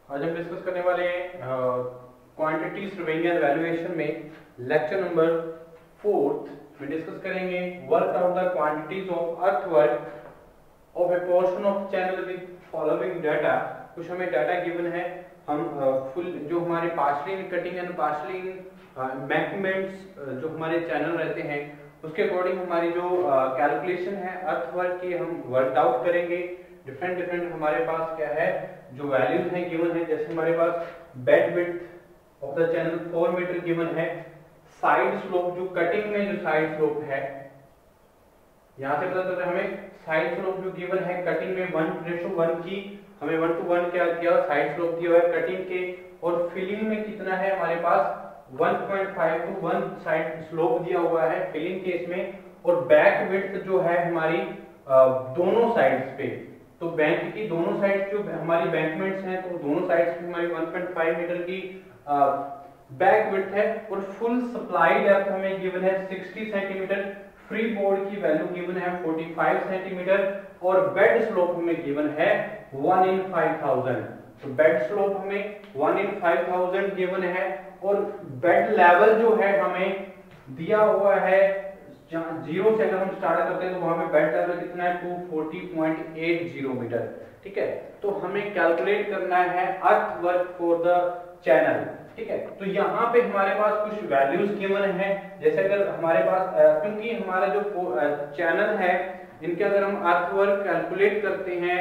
आज हम डिस्कस करने वाले हैं क्वांटिटी सर्वेइंग एंड वैल्यूएशन में लेक्चर नंबर 4 में डिस्कस करेंगे work out the quantities of earthwork of A portion of channel with following data. कुछ हमें डाटा गिवन है, हम फुल जो हमारे पार्शली कटिंग एंड पार्शली मैक्सिमेंट्स जो हमारे चैनल रहते हैं उसके अकॉर्डिंग हमारी जो कैलकुलेशन है अर्थवर्क की हम वर्क आउट करेंगे। डिफरेंट हमारे पास क्या है जो वैल्यूज हैं गिवन है, जैसे हमारे पास bed width of the channel 4 metre given है, साइड स्लोप जो कटिंग में जो साइड स्लोप है यहाँ से पता चल रहा है हमें साइड स्लोप जो गिवन है कटिंग में 1:1 की हमें 1:1 क्या किया साइड स्लोप दिया हुआ है कटिंग के, और फिलिंग में कितना है हमारे पास 1.5 to 1 साइड स्लोप दिया हुआ है फिलिंग केस में, और बैक विड्थ जो है हमारी दोनों साइड्स पे, तो बैंक की दोनों साइड्स जो हमारी बैंकमेंट्स हैं तो दोनों साइड्स पे हमारी 1.5 मीटर की बैक विड्थ है, और फुल सप्लाई डेप्थ हमें गिवन है 60 सेंटीमीटर, फ्री बोर्ड की वैल्यू गिवन है 45 सेंटीमीटर, और बेड स्लोप हमें गिवन है 1 in 5000। तो बेड स्लोप हमें 1 in 5000 गिवन है, और बेड लेवल जो है हमें दिया हुआ है जीरो से अगर हम स्टार्ट करते हैं तो वहां पे बेड लेवल कितना है 240.80 मीटर। ठीक है, तो हमें कैलकुलेट करना है अर्थवर्क फॉर द चैनल। ठीक है, तो यहाँ पे हमारे पास कुछ वैल्यूज गिवन है, जैसे अगर हमारे पास क्योंकि हमारा जो चैनल है इनके अगर हम अर्थवर्क कैलकुलेट करते हैं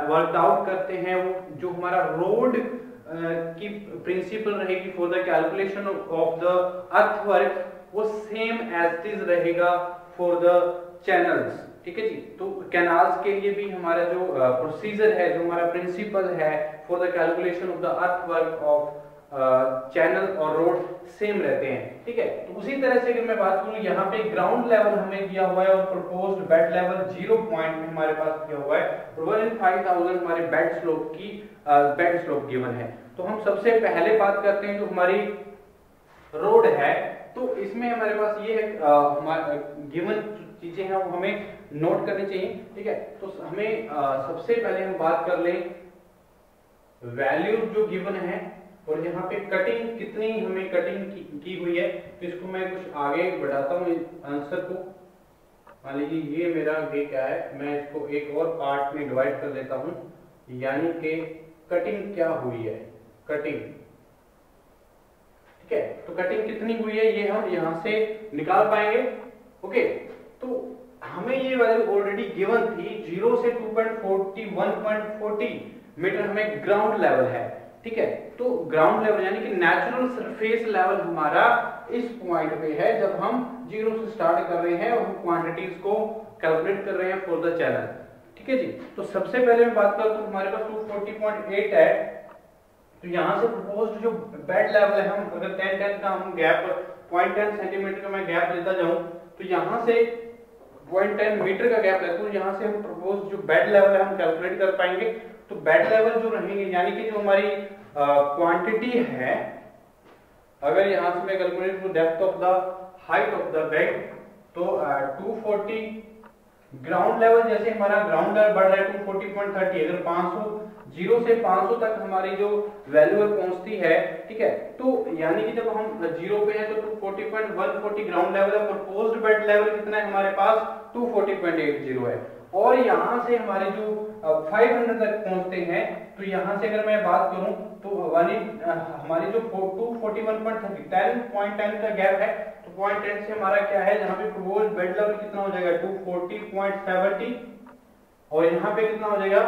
वर्कआउट करते हैं, वो जो हमारा रोड की प्रिंसिपल रहेगी for the calculation of the earthwork वो सेम एज इज रहेगा फॉर द चैनल्स। ठीक है जी, तो कैनाल्स के लिए भी हमारा जो प्रोसीजर है जो हमारा प्रिंसिपल है for the calculation of the earthwork of channel और रोड सेम रहते हैं। ठीक है, तो उसी तरह से अगर मैं बात करूं यहाँ पे ग्राउंड लेवल हमें दिया हुआ है और प्रपोज्ड बेड लेवल 0 पॉइंट में हमारे पास दिया हुआ है, और 1 in 5000 हमारे बेड स्लोप की बेड स्लोप गिवन है। तो हम सबसे पहले बात करते हैं जो हमारी रोड है, तो इसमें हमारे पास ये है गिवन चीजें हैं वो हमें नोट करनी चाहिए। ठीक है, तो हमें सबसे पहले हम बात कर लें वैल्यू जो गिवन है, और यहाँ पे कटिंग कितनी हमें कटिंग की हुई है, तो इसको मैं कुछ आगे बढ़ाता हूँ आंसर को। मान लीजिए ये मेरा ये क्या है, मैं इसको एक और पार्ट में डिवाइड कर देता हूँ, यानी कि कटिंग क्या हुई है कटिंग। ठीक है, तो कटिंग कितनी हुई है ये हम यहाँ से निकाल पाएंगे। ओके, तो हमें ये वैल्यू ऑलरेडी गिवन थी 0 से 2.40 1.40 मीटर हमें ग्राउंड लेवल है। ठीक है, तो ग्राउंड लेवल यानी कि नेचुरल सरफेस लेवल हमारा इस पॉइंट पे है जब हम 0 से स्टार्ट कर रहे हैं और हम क्वांटिटीज को कैलकुलेट कर रहे हैं फॉर द चैनल। ठीक है जी, तो सबसे पहले मैं बात करूं तो हमारे पास 240.8 है, तो यहाँ से प्रपोज्ड जो बेड लेवल है हम अगर 10 का हम गैप 0.10 सेंटीमीटर का मैं गैप लेता जाऊं तो यहाँ से 0.10 मीटर का गैप लेता हूं, यहाँ से हम प्रपोज्ड जो बेड लेवल है हम कैलकुलेट कर पाएंगे। तो बेड लेवल जो रहेंगे यानी कि जो हमारी क्वांटिटी है, अगर यहाँ से मैं कैलकुलेट करूं depth of the height of the bed तो 240 ग्राउंड लेवल, जैसे हमारा ग्राउंड लेवल बढ़ रहा है 240.30, अगर 500 0 से 500 तक हमारी जो वैल्यू है पहुंचती है। ठीक है, तो यानी कि जब हम 0 पे हैं तो 240.140 ग्राउंड लेवल है, प्रपोज्ड बेड लेवल कितना है हमारे पास 240.80 है, और यहाँ से हमारे जो 500 तक पहुंचते हैं, तो यहाँ से अगर मैं बात करूं तो हमारी जो 241.30 10.10 का गैप है, तो 0.10 से हमारा क्या है जहाँ पे प्रपोज्ड बेड लेवल कितना हो जाएगा 240.70, और यहाँ पे कितना हो जाएगा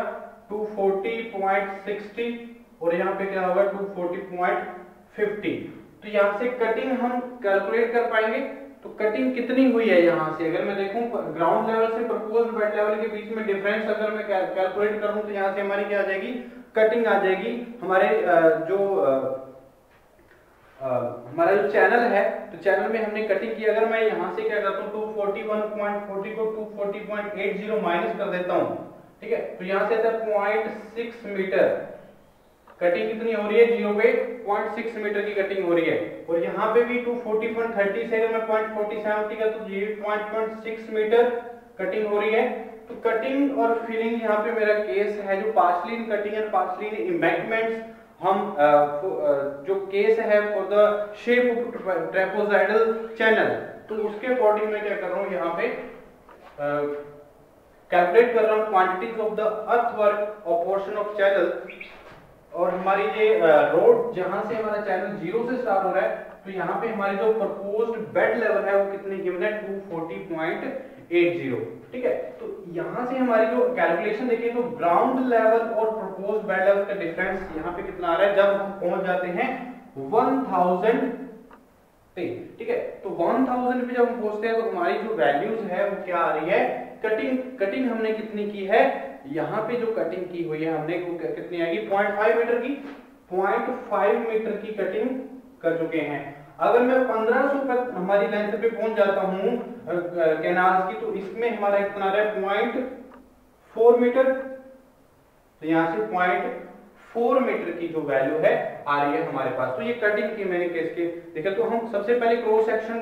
240.60, और यहाँ पे क्या होगा 240.50। तो यहाँ से कटिंग हम कैलकुलेट कर पाएंगे। तो कटिंग कितनी हुई है यहाँ से अगर मैं देखूं ग्राउंड लेवल से प्रपोज्ड बेड लेवल के बीच में डिफरेंस अगर मैं कैलकुलेट करूं तो यहाँ से हमारी क्या आ जाएगी कटिंग आ जाएगी हमारे हमारा जो चैनल है, तो चैनल में हमने कटिंग की। अगर मैं यहाँ से क्या करता हूँ 241.40 को 240.80 माइनस कर देता हूँ। ठीक है, तो यहाँ से 0.6 मीटर कटिंग कितनी हो रही है 0 पे 0.6 मीटर की कटिंग हो रही है, और यहाँ पे भी 240.30 से अगर मैं 0.40 का तो 0.6 मीटर कटिंग हो रही है। तो कटिंग और फिलिंग यहाँ पे मेरा केस है जो partially in cutting and partially in embankments हम जो केस है for the shape of trapezoidal channel, तो उसके अकॉर्डिंग मैं क्या कर रहा हूँ यहाँ पे कैलकुलेट कर रहा हूँ क्वांटिटीज ऑफ द अर्थवर्क और पोर्शन ऑफ चैनल। और हमारी ये रोड जहां से हमारा चैनल 0 से स्टार्ट हो रहा है, तो यहाँ पे हमारी जो प्रपोज्ड बेड लेवल है वो कितने गिवन है 240.80। ठीक है, तो यहाँ से हमारी जो कैलकुलेशन देखिए तो ग्राउंड लेवल और प्रपोज्ड बेड लेवल का डिफरेंस यहाँ पे कितना आ रहा है जब हम पहुंच जाते हैं 1000 पे। ठीक है, तो 1000 पे जब हम पहुंचते हैं तो हमारी जो वैल्यूज है वो क्या आ रही है, कटिंग हमने कितनी की है, यहाँ पे जो कटिंग की हुई है हमने वो कितनी आएगी 0.5 मीटर की, 0.5 मीटर की कटिंग कर चुके हैं। अगर मैं 1500 पर हमारी लेंथ पे पहुंच जाता हूं कैनाल्स की, तो इसमें हमारा कितना आ रहा है 0.4 मीटर, तो यहाँ से 0.4 मीटर की जो वैल्यू है आ रही है हमारे पास। तो ये कटिंग की मैंने केस के देखा। तो हम सबसे पहले क्रॉस सेक्शन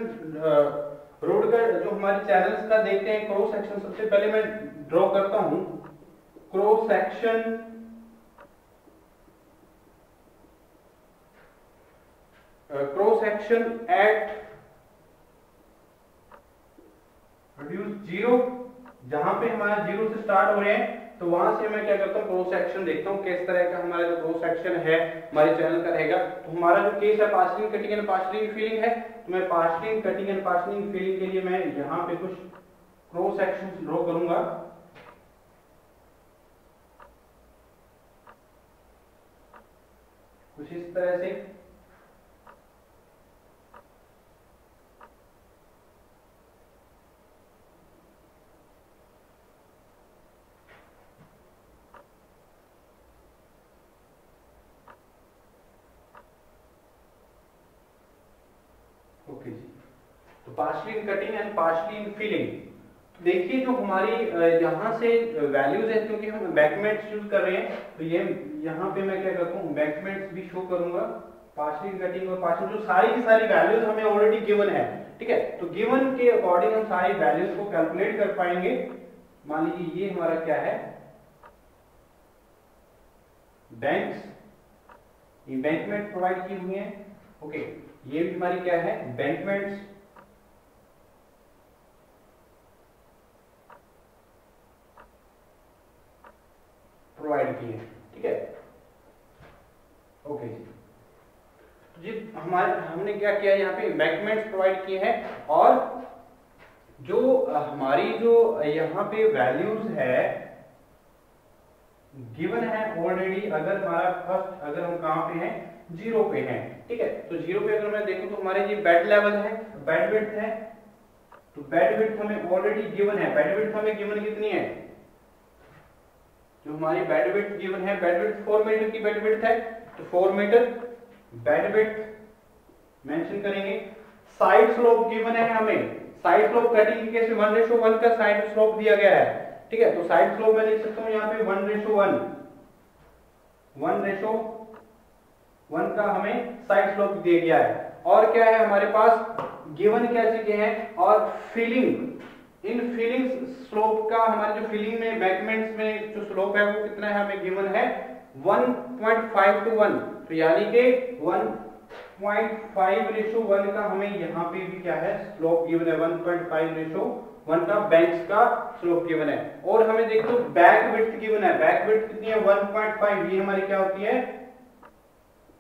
रोड का जो हमारे चैनल्स का देखते हैं, क्रॉस सेक्शन सबसे पहले मैं ड्रॉ करता हूं। क्रॉस सेक्शन एट रेडियस 0, जहां पे हमारा 0 से स्टार्ट हो रहे हैं, तो वहां से मैं क्या करता हूँ क्रॉस सेक्शन देखता हूँ किस तरह का हमारा जो क्रॉस सेक्शन है हमारे चैनल का रहेगा। तो हमारा जो केस है पार्शलिंग कटिंग एंड पार्शलिंग फिलिंग है, तो मैं पार्शलिंग कटिंग एंड पार्शलिंग फिलिंग के लिए मैं यहाँ पे कुछ क्रॉस सेक्शन ड्रॉ करूंगा। कुछ इस तरह से ओके जी। तो partially in cutting and partially in filling, तो देखिए जो हमारी यहाँ से वैल्यूज है, क्योंकि हम बैकमेट्स यूज कर रहे हैं, तो ये यहाँ पे मैं क्या करता हूँ बैकमेट्स भी शो करूंगा। पार्शली इन कटिंग और पार्शली जो सारी की सारी वैल्यूज हमें ऑलरेडी गिवन है। ठीक है, तो गिवन के अकॉर्डिंग हम सारी वैल्यूज को कैलकुलेट कर पाएंगे। मान लीजिए ये हमारा क्या है बैंक्स, ये बैंकमेट प्रोवाइड की हुई है। ओके, ये भी हमारी क्या है बैंकमेट्स। प्रोवाइड की है। ठीक है, ओके जी। तो जी हमने क्या किया यहाँ पे बैंकमेट्स प्रोवाइड किए हैं, और जो हमारी जो यहाँ पे वैल्यूज है गिवन है ऑलरेडी। अगर हमारा फर्स्ट अगर हम कहाँ पे हैं 0 पे हैं। ठीक है, तो 0 पे अगर मैं देखूं तो हमारे ये बेड लेवल है, बेड विड्थ है, तो बेड विड्थ हमें ऑलरेडी गिवन है। बेड विड्थ हमें गिवन कितनी है, जो हमारी बेड विड्थ गिवन है, बेड विड्थ 4 मीटर की बेड विड्थ है, तो 4 मीटर बेड विड्थ मेंशन करेंगे। साइड स्लोप गिवन है हमें, साइड स्लोप कटिंग के केस में 1:1 का साइड स्लोप दिया गया है। ठीक है, तो साइड स्लोप मैं लिख सकता हूं यहाँ पे 1:1, 1:1 का हमें साइड स्लोप दिया गया है। और क्या है हमारे पास गिवन क्या चीजें हैं, और फिलिंग, इन फिलिंग स्लोप का हमारे जो फिलिंग में बैकमेंट्स में जो स्लोप है वो कितना है हमें गिवन है 1.5:1, तो यानी कि 1.5:1 का हमें यहाँ पे भी क्या है स्लोप गिवन है। 1.5:1 का बैंक्स का स्लोप गिवन है। और हमें देखो बैक विड्थ गिवन है, बैक विड्थ कितनी है 1.5, ये हमारी क्या होती है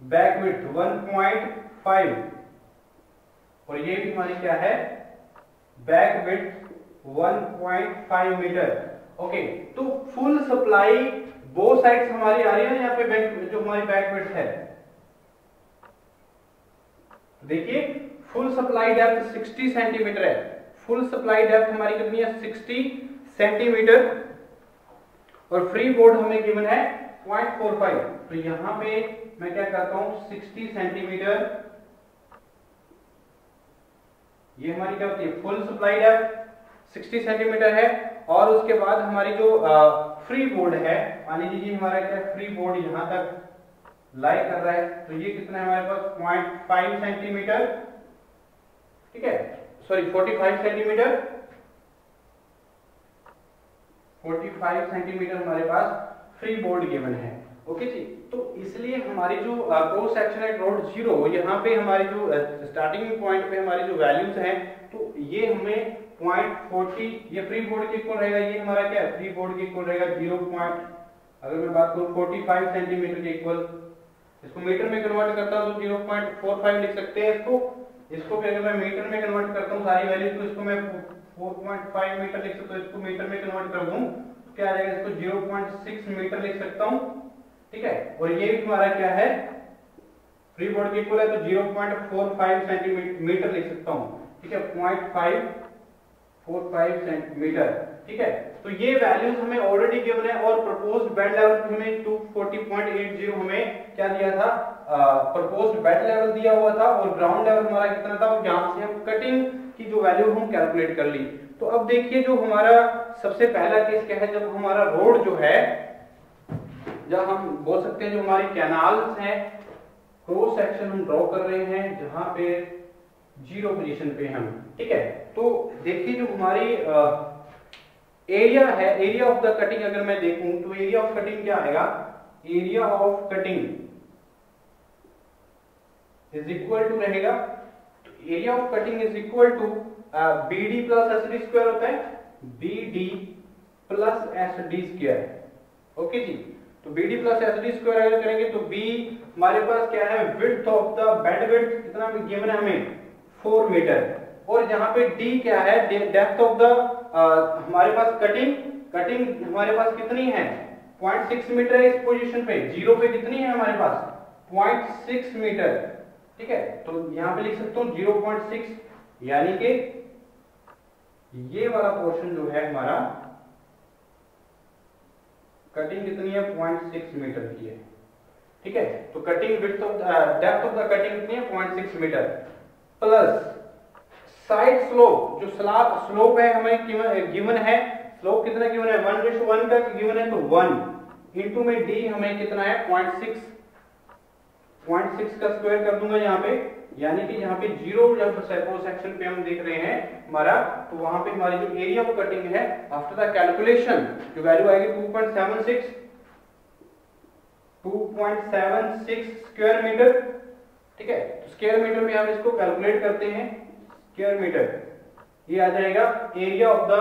बैक विड्थ 1.5, और ये भी हमारी क्या है बैक विड्थ 1.5 मीटर। ओके, तो फुल सप्लाई बोथ साइड्स हमारी आ रही है यहाँ पे बैक जो हमारी बैक विड्थ है। देखिए फुल सप्लाई डेप्थ 60 सेंटीमीटर है, फुल सप्लाई डेप्थ हमारी कितनी है 60 सेंटीमीटर, और फ्री बोर्ड हमें गिवन है 0.45। तो यहाँ पे मैं क्या करता हूँ 60 सेंटीमीटर, ये हमारी क्या होती है फुल सप्लाई डेप्थ 60 सेंटीमीटर है। और उसके बाद हमारी जो फ्री बोर्ड है, मान लीजिए हमारा क्या फ्री बोर्ड यहाँ तक लाई कर रहा है, तो ये कितना है हमारे पास 0.5 सेंटीमीटर। ठीक है, सॉरी 45 सेंटीमीटर, 45 सेंटीमीटर हमारे पास फ्री बोर्ड गिवन है। ओके जी। तो इसलिए हमारी जो क्रॉस सेक्शन एट रोड 0, यहाँ पे हमारी जो स्टार्टिंग पॉइंट पे हमारी जो वैल्यूज हैं, तो ये हमें 0.40 ये फ्री बोर्ड के इक्वल रहेगा। ये हमारा क्या है, फ्री बोर्ड के इक्वल रहेगा 0. अगर मैं बात करूँ 45 सेंटीमीटर के इक्वल, इसको मीटर में कन्वर्ट करता हूँ तो 0.45 लिख सकते हैं इसको फिर अगर मैं मीटर में कन्वर्ट करता हूँ सारी वैल्यू, तो इसको मैं 4.5 मीटर लिख सकता हूँ। इसको मीटर में कन्वर्ट कर दूं तो क्या आ जाएगा, इसको 0.6 मीटर लिख सकता हूँ, ठीक है। और ये भी हमारा क्या है, फ्री बोर्ड के इक्वल है, तो 0.45 सेंटीमीटर लिख सकता हूँ, ठीक है, 0.545 सेंटीमीटर, ठीक है। तो ये वैल्यूज हमें ऑलरेडी गिवन है और प्रपोज्ड बेड लेवल हमें 240.80 हमें क्या दिया था, प्रपोज्ड बेड लेवल दिया हुआ था, और ग्राउंड लेवल हमारा कितना था, और यहां से हम कटिंग की जो वैल्यू हम कैलकुलेट कर ली। तो अब देखिए जो हमारा सबसे पहला केस क्या है, जब हमारा रोड जो है, जब हम बोल सकते हैं जो हमारी कैनाल्स हैं, क्रॉस सेक्शन हम ड्रॉ कर रहे हैं जहां पे 0 पोजीशन पे हम, ठीक है। तो देखिए जो हमारी एरिया है, एरिया ऑफ द कटिंग अगर मैं देखूं तो एरिया ऑफ कटिंग क्या आएगा, area of cutting is equal to रहेगा, area of cutting is equal to BD plus SD square होता है, BD plus SD square, okay जी। तो BD प्लस SD स्क्वायर अगर करेंगे तो B हमारे पास क्या है, width of the bed width कितना गिवन है हमें, 4 मीटर, और यहाँ पे D क्या है, डेप्थ ऑफ द हमारे पास कटिंग हमारे पास कितनी है, 0.6 मीटर है इस पोजीशन पे, 0 पे कितनी है हमारे पास, 0.6 मीटर, ठीक है। तो यहाँ पे लिख सकता हूँ 0.6, यानी कि ये वाला पोर्शन जो है हमारा कटिंग कितनी है, 0.6 मीटर की है, ठीक है। तो cutting width of depth of the cutting कितनी है, 0.6 मीटर, प्लस साइड स्लोप, जो स्लोप है हमें गिवन है, स्लोप कितना गिवन है, 1:1 का गिवन है, तो 1 इंटू में D हमें कितना है, 0.6 का स्क्वायर कर दूंगा यहाँ पे, यानी कि यहाँ पे 0 जब सेक्शन पे हम देख रहे हैं हमारा, तो वहां पे हमारी जो एरिया ऑफ कटिंग है आफ्टर द कैलकुलेशन जो वैल्यू आएगी 2.76 स्क्वायर मीटर, ठीक है। तो स्क्वायर मीटर में हम इसको कैलकुलेट करते हैं, स्क्वायर मीटर, ये आ जाएगा एरिया ऑफ द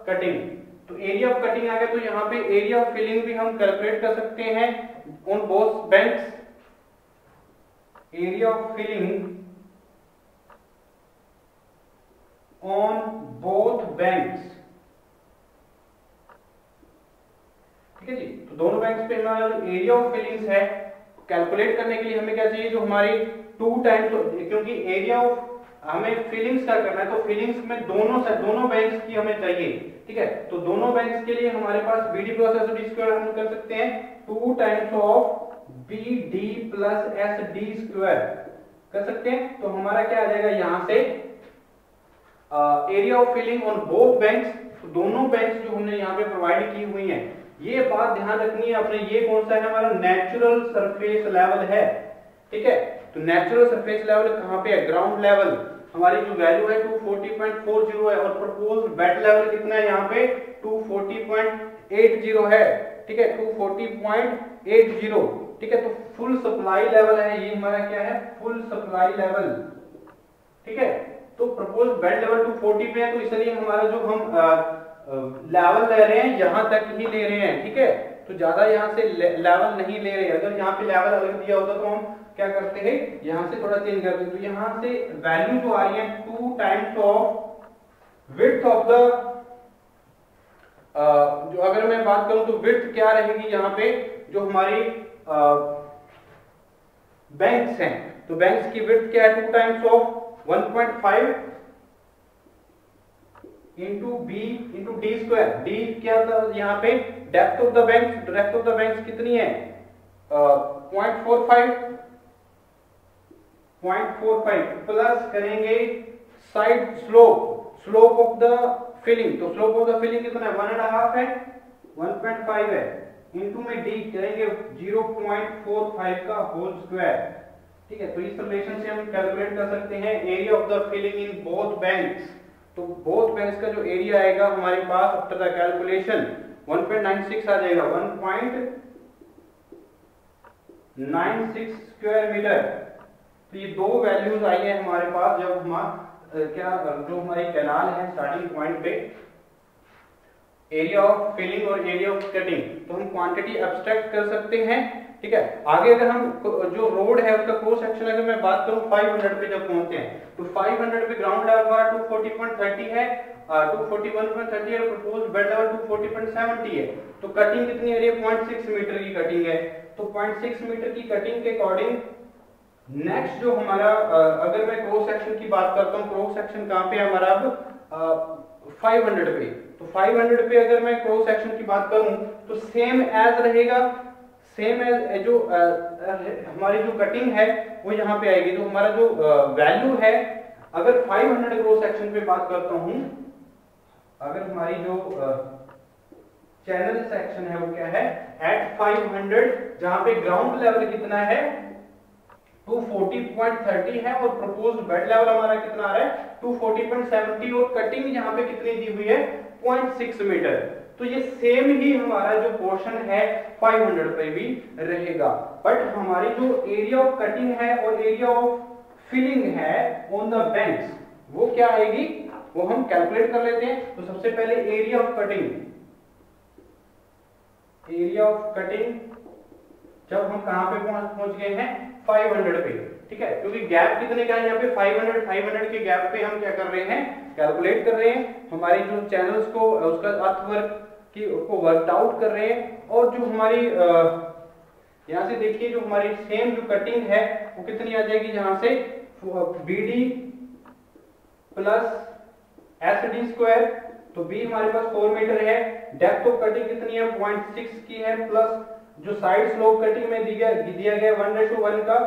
कटिंग। तो एरिया ऑफ कटिंग आ गया, तो यहाँ पे एरिया ऑफ फिलिंग भी हम कैलकुलेट कर सकते हैं on both banks, area of filling on both banks, ठीक है जी। तो दोनों बैंक्स पे हमारा एरिया ऑफ फिलिंग्स है, कैलकुलेट करने के लिए हमें क्या चाहिए, जो हमारी 2 टाइम्स, क्योंकि एरिया ऑफ हमें फिलिंग्स का करना है, तो फिलिंग्स में दोनों बैंक्स की हमें चाहिए, ठीक है। तो दोनों बैंक्स के लिए हमारे पास BD प्लस SD स्क्वायर हम कर सकते हैं, 2 times of BD plus SD square कर सकते हैं। तो हमारा क्या आ जाएगा यहाँ से, area of filling on both banks, तो दोनों बैंक्स जो हमने यहाँ पे प्रोवाइड की हुई हैं, ये बात ध्यान रखनी है आपने, ये कौन सा है हमारा, नेचुरल सरफेस लेवल है, ठीक है। तो नेचुरल सरफेस लेवल कहाँ पे है, ग्राउंड लेवल, हमारी जो वैल्यू है 240.40 है, और प्रपोज्ड बेड लेवल कितना है यहाँ पे, 240.80 है, ठीक है, 240.80, ठीक है। तो फुल सप्लाई लेवल है ये हमारा, क्या है, फुल सप्लाई लेवल, ठीक है। तो प्रपोज्ड बेड लेवल 240 पे है, तो इसलिए हमारा जो हम लेवल ले रहे हैं यहां तक ही ले रहे हैं, ठीक है। तो ज्यादा यहां से लेवल नहीं ले रहे हैं, अगर यहाँ पे लेवल अलग दिया होता तो हम क्या करते हैं, यहां से थोड़ा चेंज करते हैं। तो यहां से वैल्यू जो आ रही है 2 times of width of the, जो अगर मैं बात करूं तो विड्थ क्या रहेगी यहाँ पे, जो हमारी बैंक्स हैं, तो बैंक्स की विड्थ क्या है, 2 times of 1.5 into B into D square, D क्या था यहाँ पे, depth of the banks, depth of the banks कितनी है, 0.45 प्लस करेंगे side slope of the filling, तो स्लोप ऑफ द फिलिंग कितना है, 1.5 है, 1.5 है, इंटू में D करेंगे 0.45 का होल स्क्वायर, ठीक है। तो इस रिलेशन से हम कैलकुलेट कर सकते हैं area of the filling in both banks. तो बोथ बैंक्स का जो एरिया आएगा हमारे पास आफ्टर द कैलकुलेशन 1.96 आ जाएगा, 96 स्क्वायर मीटर। तो ये दो वैल्यूज आई है हमारे पास जब जो हमारी कैनाल है स्टार्टिंग पॉइंट पे, एरिया ऑफ फिलिंग और एरिया ऑफ कटिंग। तो हम क्वांटिटी एब्स्ट्रैक्ट कर सकते हैं, ठीक है। आगे अगर हम जो रोड है उसका क्रॉस सेक्शन अगर मैं बात करूं 500 पे जब पहुंचते हैं तो 500 पे ग्राउंड लेवल हमारा 240.30 है, 241.30 है, प्रपोज्ड बेड लेवल 240.70 है। तो कटिंग कितनी हो रही है? 0.6 मीटर की कटिंग है। तो 0.6 मीटर की कटिंग के अकॉर्डिंग नेक्स्ट जो हमारा अगर मैं क्रॉस सेक्शन की बात करता हूं, क्रॉस सेक्शन कहां पे है हमारा अब 500 पे। तो 500 पे अगर मैं क्रॉस सेक्शन की बात करूं तो सेम एज रहेगा, सेम एज जो हमारी जो कटिंग है वो यहाँ पे आएगी। तो हमारा जो वैल्यू है अगर 500 क्रॉस सेक्शन पे बात करता हूं, अगर हमारी जो चैनल सेक्शन है वो क्या है एट 500, जहां पे ग्राउंड लेवल कितना है 240.30 है और प्रपोज्ड बेड लेवल हमारा कितना आ रहा है 240.70 और कटिंग यहाँ पे कितनी दी हुई है 0.6 मीटर। तो ये सेम ही हमारा जो पोर्शन है 500 पे भी रहेगा, बट हमारी जो एरिया ऑफ कटिंग है और एरिया ऑफ फिलिंग है ऑन द बैंक्स वो क्या आएगी वो हम कैलकुलेट कर लेते हैं। तो सबसे पहले area of cutting, area of cutting जब हम कहां पे पहुंच गए हैं 500 पे, ठीक है, क्योंकि गैप कितने का है यहाँ पे 500 के गैप पे हम क्या कर रहे हैं कैलकुलेट कर रहे हैं हमारी जो चैनल्स को उसका अर्थ वर्क की को वर्क आउट कर रहे हैं। और जो हमारी यहाँ से देखिए जो हमारी सेम जो कटिंग है वो कितनी आ जाएगी जहां से BD प्लस SD स्क्वायर। तो B हमारे पास 4 मीटर है, डेप्थ ऑफ कटिंग कितनी है 0.6 की है, प्लस जो साइड स्लोप कटिंग में दिया गया 1:1 का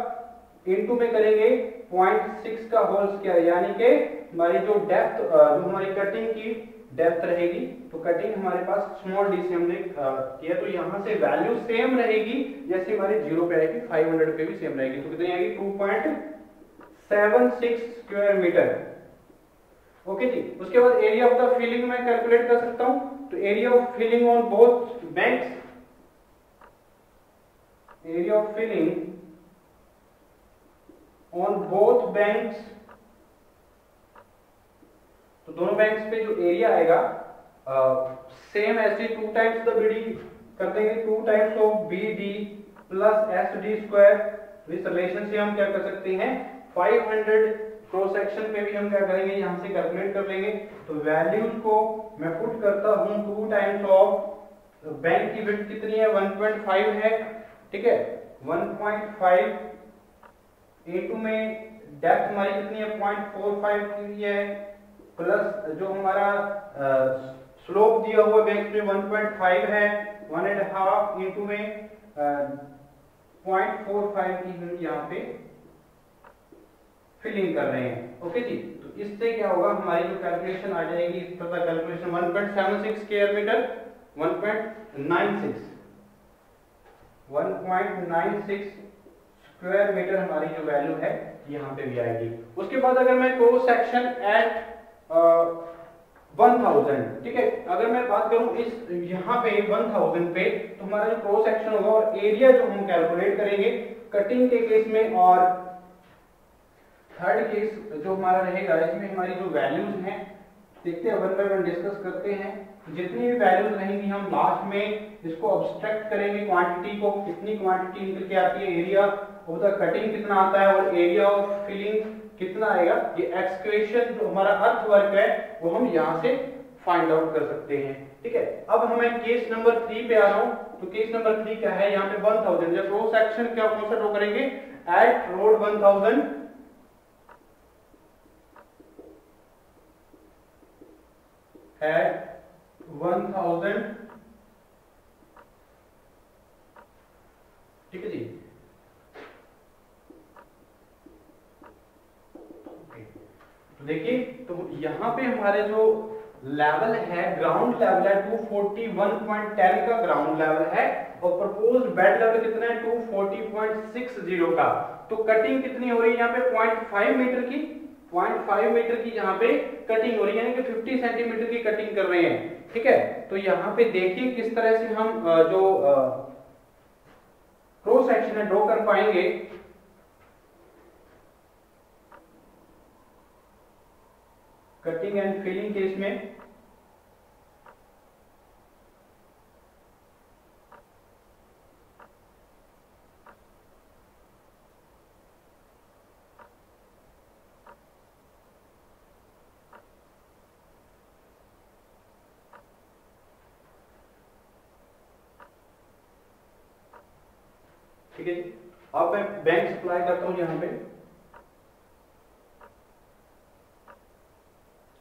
इनटू में करेंगे 0.6 का होल स्क्वायर, यानी कि हमारी जो डेप्थ जो हमारी कटिंग की डेप्थ रहेगी। तो कटिंग हमारे पास स्मॉल डी से हमने किया, तो यहां से वैल्यू सेम रहेगी जैसे हमारी 0 पे आएगी 500 पे भी सेम रहेगी। तो कितनी आएगी 2.76 स्क्वायर मीटर। ओके जी। उसके बाद एरिया ऑफ द फिलिंग में कैलकुलेट कर सकता हूं। तो area of filling on both banks, area of filling on both banks, तो दोनों बैंक्स पे जो एरिया आएगा सेम ऐसे 2 टाइम्स द BD कर देंगे, 2 times of BD plus SD square. इस रिलेशन से हम क्या कर सकते हैं 500 क्रॉस सेक्शन पे भी हम क्या करेंगे यहां से कैलकुलेट कर लेंगे। तो वैल्यूज को मैं पुट करता हूं 2 टाइम्स ऑफ बैंक की विड्थ कितनी है 1.5 है, ठीक है, 1.5 इनटू में डेप्थ हमारी कितनी है 0.45 की है, प्लस जो हमारा स्लोप दिया हुआ बैंक में 1.5 है, 1.5 इनटू में 0.45 की हम यहाँ पे फिलिंग कर रहे हैं। ओके जी। तो इससे क्या होगा हमारी जो कैलकुलेशन आ जाएगी इस प्रकार calculation 1.76 square metre 1.96 square metre हमारी जो वैल्यू है यहाँ पे भी आएगी। उसके बाद अगर मैं क्रॉस सेक्शन एट 1000, ठीक है, अगर मैं बात करूं इस यहाँ पे 1000 पे तो हमारा जो क्रॉस सेक्शन होगा और एरिया जो हम कैलकुलेट करेंगे कटिंग के केस में और थर्ड केस जो हमारा रहेगा इसमें हमारी जो वैल्यूज हैं देखते हैं 1 बाय 1 डिस्कस करते हैं। जितनी भी वैल्यूज रहेंगी हम लास्ट में इसको अब्स्ट्रैक्ट करेंगे क्वांटिटी को, कितनी क्वांटिटी निकल के आती है, एरिया ऑफ द कटिंग कितना आता है और एरिया ऑफ फिलिंग कितना आएगा। ये एक्सक्वेशन जो हमारा अर्थ वर्क है वो हम यहाँ से फाइंड आउट कर सकते हैं, ठीक है। अब हमें केस नंबर 3 पे आ रहा हूँ। तो केस नंबर 3 क्या है यहाँ पे 1000 जब क्रॉस सेक्शन क्या कौन सा ड्रॉ करेंगे एट रोड 1000 at 1000, ठीक है जी। तो देखिए तो यहां पे हमारे जो लेवल है ग्राउंड लेवल है 241.10 का ग्राउंड लेवल है और प्रपोज्ड बेड लेवल कितना है 240.60 का। तो कटिंग कितनी हो रही है यहाँ पे 0.5 मीटर की, 0.5 मीटर की यहाँ पे कटिंग हो रही है, यानी कि 50 सेंटीमीटर की कटिंग कर रहे हैं, ठीक है। तो यहाँ पे देखिए किस तरह से हम जो क्रॉस सेक्शन है ड्रॉ कर पाएंगे। कटिंग एंड फिलिंग केस में ठीक है जी। अब मैं बैंक सप्लाई करता हूं यहां पे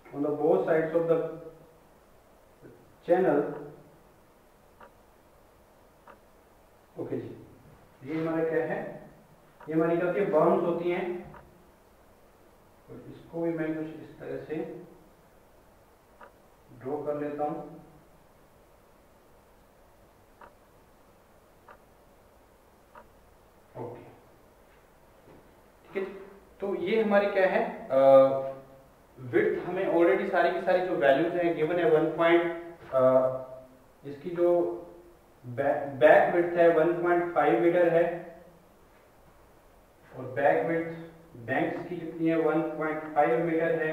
on the both sides of the channel। Okay जी, ये हमारा क्या है, ये हमारी क्या होती है, बाउंस होती हैं। तो इसको भी मैं कुछ इस तरह से ड्रॉ कर लेता हूं। ओके ठीक है, तो ये हमारी क्या है, विड्थ हमें ऑलरेडी सारी की सारी जो वैल्यूज हैं गिवन है। 1 इसकी जो बैक विड्थ है 1.5 मीटर है, और बैक विड्थ बैंक्स की कितनी है 1.5 मीटर है।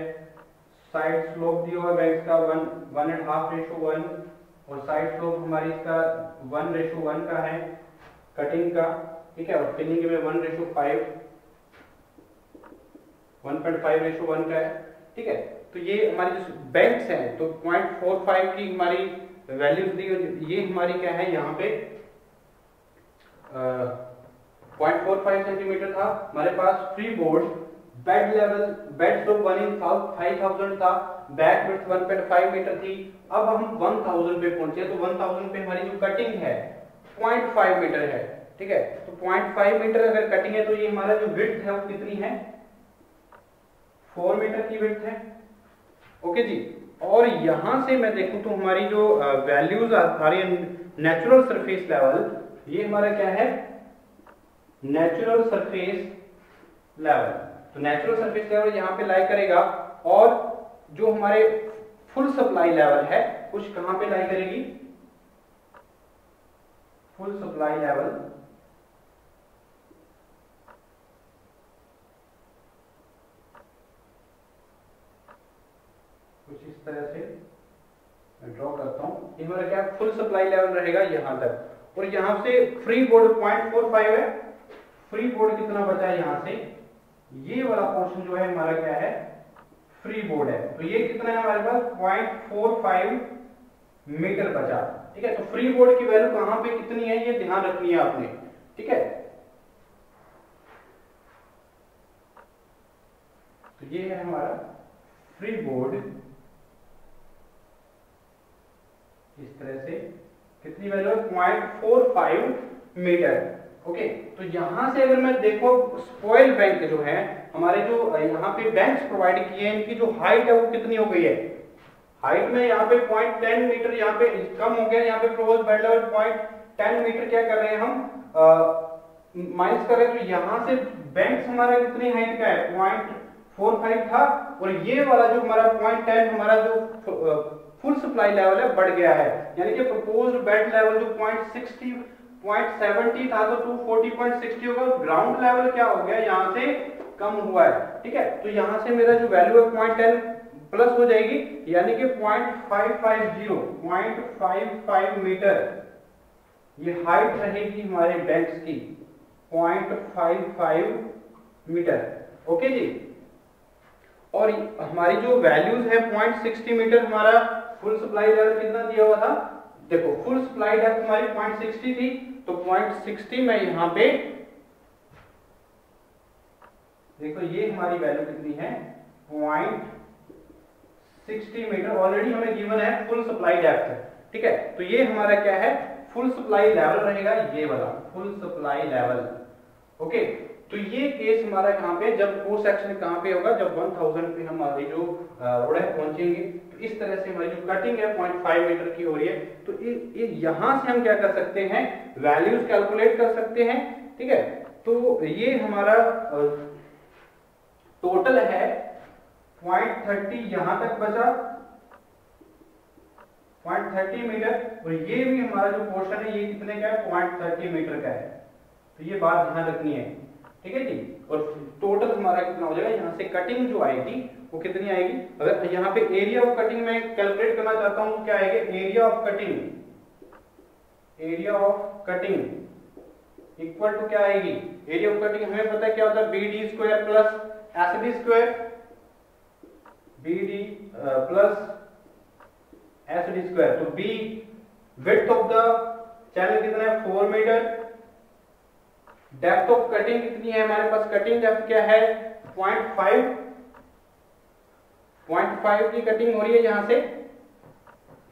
साइड स्लोप दिया हुआ बैंक्स का 1.5:1, और साइड स्लोप हमारी इसका 1:1 का है कटिंग का, ठीक है, और फिलिंग में 1:5 का है, ठीक है। तो ये हमारी जो बैंक्स हैं, तो 0.45 की हमारी वैल्यूज दी, ये हमारी क्या है यहाँ पे 0.45 सेंटीमीटर था हमारे पास। Free board bed level, bed slope 1/5000 था, बैक विड्थ 1.5 मीटर थी। अब हम 1000 पे पहुंचे, तो 1000 पे हमारी जो कटिंग है 0.5 मीटर है, ठीक है। तो 0.5 मीटर अगर कटिंग है, तो ये हमारा जो विड्थ है वो कितनी है, 4 मीटर की विड्थ है। ओके जी, और यहां से मैं देखूं तो हमारी जो वैल्यूज आ रही है नेचुरल सरफेस लेवल, ये हमारा क्या है, नेचुरल सरफेस लेवल। तो नेचुरल सरफेस लेवल यहां पे लाई करेगा, और जो हमारे फुल सप्लाई लेवल है कुछ कहां पे लाई करेगी, फुल सप्लाई लेवल कुछ इस तरह से मैं ड्रॉ करता हूं। ये हमारा क्या फुल सप्लाई लेवल रहेगा यहां तक, और यहां से फ्री बोर्ड 0.45 है। फ्री बोर्ड कितना बचा है यहां से, ये वाला पोर्शन जो है हमारा क्या है, फ्री बोर्ड है। तो ये कितना है हमारे पास 0.45 मीटर बचा, ठीक है। तो फ्री बोर्ड की वैल्यू कहां पे कितनी है ये ध्यान रखनी है आपने, ठीक है। तो ये है हमारा फ्री बोर्ड, इस तरह से कितनी वैल्यू है 0.45 मीटर। ओके, तो यहां से अगर मैं देखो स्पॉइल बैंक जो है हमारे, जो यहाँ पे बैंक्स प्रोवाइड किए हैं, इनकी जो हाइट है वो कितनी हो गई है, हाइट में यहाँ पे 0.10 मीटर यहाँ पे कम हो गया। यहाँ पे प्रोपोज्ड बेड लेवल 0.10 मीटर क्या कर रहे हैं हम माइनस कर रहे हैं। तो यहाँ से बैंक्स हमारा कितनी हाइट का है 0.45 था, और ये वाला जो हमारा 0.10 हमारा जो फुल सप्लाई लेवल है बढ़ गया है। यानी कि प्रोपोज्ड बेड लेवल जो 0.70 था तो 240.60 होगा। ग्राउंड लेवल क्या हो गया, यहाँ से कम हुआ है, ठीक है। तो यहाँ से मेरा जो वैल्यू है 0.10 प्लस हो जाएगी, यानी कि 0.55 मीटर ये हाइट रहेगी हमारे बैंक्स की 0.55 मीटर। ओके जी, और हमारी जो वैल्यूज है 0.60 मीटर हमारा फुल सप्लाई लेवल कितना दिया हुआ था, देखो फुल सप्लाई डेप्थ हमारी 0.60 थी, तो 0.60 में यहां पे देखो ये हमारी वैल्यू कितनी है 0.60 मीटर ऑलरेडी हमें गिवन है फुल सप्लाई डेप्थ, ठीक है। तो ये हमारा क्या है फुल सप्लाई लेवल रहेगा, ये वाला फुल सप्लाई लेवल। ओके, तो ये केस हमारा कहां पे, जब क्रॉस सेक्शन कहां पे होगा, जब 1000 पे हमारी जो रोड है पहुंचेंगे। तो इस तरह से हमारी जो कटिंग है 0.5 मीटर की हो रही है। तो यहां से हम क्या कर सकते हैं, वैल्यूज कैलकुलेट कर सकते हैं, ठीक है। तो ये हमारा टोटल है 0.30 यहां तक बचा 0.30 मीटर, और ये भी हमारा जो पोर्शन है ये कितने का है 0.30 मीटर का है, तो ये बात ध्यान रखनी है, ठीक है जी। और टोटल हमारा कितना हो जाएगा, यहाँ से कटिंग जो आएगी वो कितनी आएगी, अगर यहाँ पे एरिया ऑफ कटिंग में कैलकुलेट करना चाहता हूँ क्या आएगा, area of cutting equal to क्या आएगी, एरिया ऑफ कटिंग हमें पता है क्या होता है, B D square plus S D square, B D plus S D square. तो B width of the channel कितना है 4 मीटर, डेप्थ ऑफ कटिंग कितनी है हमारे पास, कटिंग डेप्थ क्या है 0.5 की कटिंग हो रही है, यहां से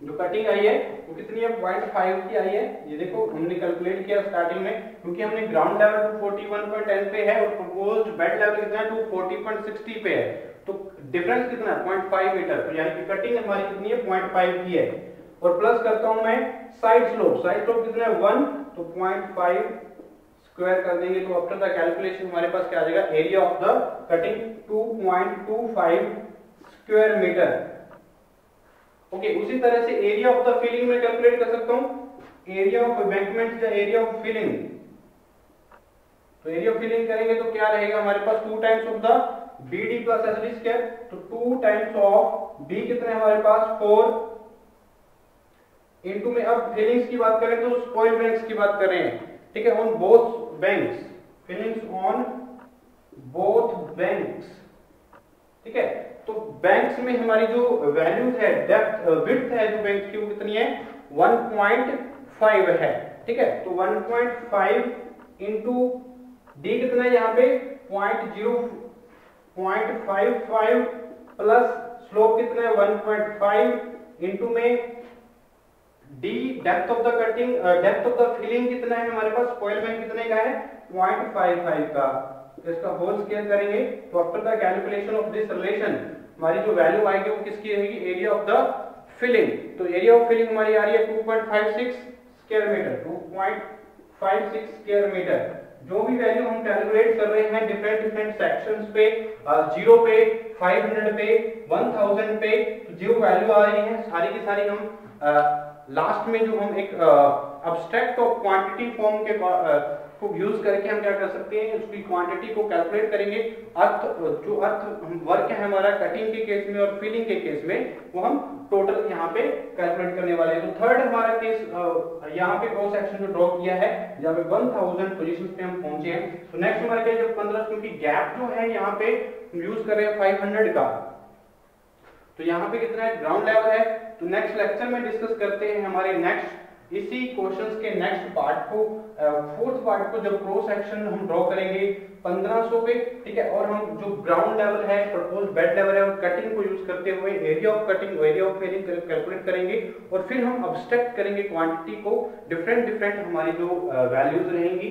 जो कटिंग आई है वो कितनी है 0.5 की आई है। ये देखो हमने कैलकुलेट किया स्टार्टिंग में, क्योंकि हमने ग्राउंड लेवल 241.10 पे है और प्रपोज्ड बेड लेवल कितना है 240.60 पे है, तो डिफरेंस कितना है 0.5 मीटर, तो यानी कि कटिंग हमारी कितनी है 0.5 की है। और प्लस करता हूं मैं साइड स्लोप कितना है 1, तो 0.5 स्क्वायर कर देंगे, तो आफ्टर द कैलकुलेशन हमारे पास क्या आ जाएगा, area of the cutting 2.25 square metre. Okay, उसी तरह से एरिया ऑफ द फिलिंग में कैलकुलेट कर सकता हूं, एरिया ऑफ एम्बैंकमेंट या एरिया ऑफ फिलिंग। तो एरिया ऑफ फिलिंग करेंगे तो क्या रहेगा हमारे पास 2 times of the BD plus SD square, तो 2 टाइम्स ऑफ B कितने हमारे पास 4 इनटू में, अब फिलिंग्स की बात करें तो स्पॉइल बैंक्स की बात कर रहे हैं, ठीक है, on both banks, fillings on both banks, ठीक है। तो बैंक्स में हमारी जो वैल्यूज है, डेप्थ विड्थ है जो बैंक्स की वो कितनी है 1.5 है, ठीक है। तो 1.5 इनटू डी कितना है यहाँ पे 0.55 प्लस स्लोप कितना है 1.5 इनटू में D depth of the cutting, depth of the filling कितना है हमारे पास, स्पॉइल बैंक कितने का है 0.55 का, तो इसका होल स्केयर करेंगे तो after the calculation of this relation हमारी जो वैल्यू आएगी वो किसकी रहेगी, एरिया ऑफ द फिलिंग। तो एरिया ऑफ फिलिंग हमारी आ रही है 2.56 स्क्वायर मीटर, 2.56 स्क्वायर मीटर। जो भी वैल्यू हम कैलकुलेट कर रहे हैं डिफरेंट सेक्शंस पे, 0 पे, 500 पे, 1000 पे, तो जो वैल्यू आ रही है सारी की सारी हम लास्ट में जो हम एक अब्स्ट्रैक्ट ऑफ क्वांटिटी फॉर्म के को यूज करके हम क्या कर सकते हैं, उसकी क्वांटिटी को कैलकुलेट करेंगे। जो अर्थ वर्क है हमारा कटिंग के केस में और फिलिंग के केस में वो हम टोटल यहाँ पे कैलकुलेट करने वाले हैं। तो थर्ड हमारा केस यहाँ पे क्रॉस सेक्शन जो ड्रॉ किया है जहाँ पे 1000 पोजीशन पे हम पहुंचे हैं। तो नेक्स्ट हमारे क्या जब 15, क्योंकि गैप जो है यहाँ पे हम यूज कर रहे हैं 500 का, तो यहाँ पे कितना है ग्राउंड लेवल है। तो नेक्स्ट लेक्चर में डिस्कस करते हैं हमारे नेक्स्ट इसी क्वेश्चंस के नेक्स्ट पार्ट को, फोर्थ पार्ट को, जब क्रॉस सेक्शन हम ड्रॉ करेंगे 1500 पे, ठीक है। और हम जो ग्राउंड लेवल है, प्रपोज्ड बेड लेवल है, और कटिंग को यूज करते हुए area of cutting, area of filling calculate करेंगे, और फिर हम अब्स्ट्रैक्ट करेंगे क्वांटिटी को, डिफरेंट हमारी जो वैल्यूज रहेंगी